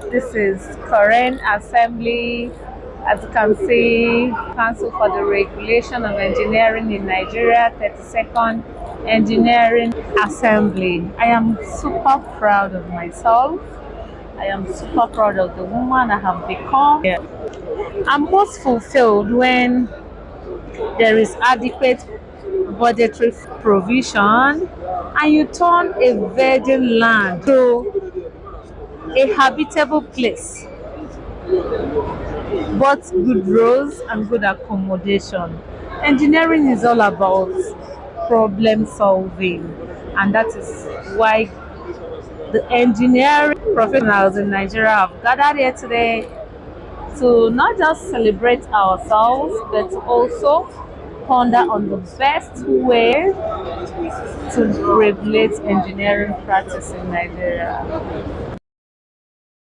This is Coren Assembly, as you can see, Council for the Regulation of Engineering in Nigeria, 32nd Engineering Assembly. I am super proud of myself. I am super proud of the woman I have become. I'm most fulfilled when there is adequate budgetary provision and you turn a virgin land to a habitable place, both good roads and good accommodation. Engineering is all about problem solving, and that is why the engineering professionals in Nigeria have gathered here today to not just celebrate ourselves but also ponder on the best way to regulate engineering practice in Nigeria.